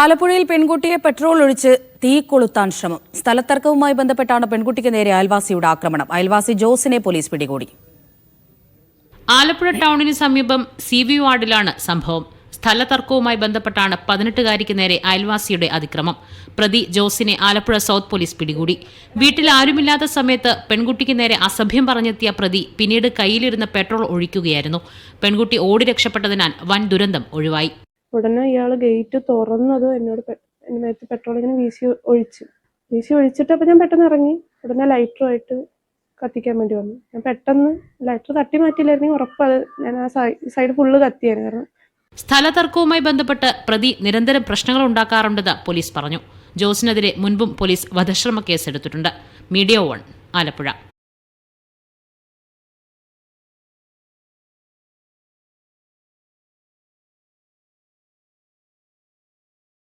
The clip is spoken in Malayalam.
ആലപ്പുഴയിൽ പെൺകുട്ടിയെ പെട്രോൾ ഒഴിച്ച് തീ കൊളുത്താൻ ശ്രമം. സ്ഥലത്തർക്കവുമായി ബന്ധപ്പെട്ടാണ് പെൺകുട്ടിക്ക് നേരെ അയൽവാസിയുടെ ആക്രമണം. അയൽവാസി ജോസിനെ പോലീസ് പിടികൂടി. ആലപ്പുഴ ടൗണിന് സമീപം CV വാർഡിലാണ് സംഭവം. സ്ഥലതർക്കവുമായി ബന്ധപ്പെട്ടാണ് 18-കാരിക്ക് നേരെ അയൽവാസിയുടെ അതിക്രമം. പ്രതി ജോസിനെ ആലപ്പുഴ സൗത്ത് പോലീസ് പിടികൂടി. വീട്ടിൽ ആരുമില്ലാത്ത സമയത്ത് പെൺകുട്ടിക്ക് നേരെ അസഭ്യം പറഞ്ഞെത്തിയ പ്രതി പിന്നീട് കയ്യിലിരുന്ന പെട്രോൾ ഒഴിക്കുകയായിരുന്നു. പെൺകുട്ടി ഓടി രക്ഷപ്പെട്ടതിനാൽ വൻ ദുരന്തം ഒഴിവായി. ഉടനെ ഇയാൾ ഗേറ്റ് തുറന്നത് എന്നോട് മേത്ത് പെട്രോൾ ഇങ്ങനെ വീശി ഒഴിച്ചിട്ട് അപ്പോൾ ഞാൻ പെട്ടെന്ന് ഇറങ്ങി. ഉടനെ ലൈറ്ററുമായിട്ട് കത്തിക്കാൻ വേണ്ടി വന്നു. ഞാൻ പെട്ടെന്ന് ലൈറ്റർ തട്ടി മാറ്റിയില്ലായിരുന്നെങ്കിൽ ഉറപ്പത് ഞാൻ ആ സൈഡ് ഫുള്ള് കത്തിയായിരുന്നു. കാരണം സ്ഥലതർക്കവുമായി ബന്ധപ്പെട്ട് പ്രതി നിരന്തരം പ്രശ്നങ്ങൾ ഉണ്ടാക്കാറുണ്ടെന്ന് പോലീസ് പറഞ്ഞു. ജോസിനെതിരെ മുൻപും പോലീസ് വധശ്രമ കേസെടുത്തിട്ടുണ്ട്. മീഡിയ 1 ആലപ്പുഴ.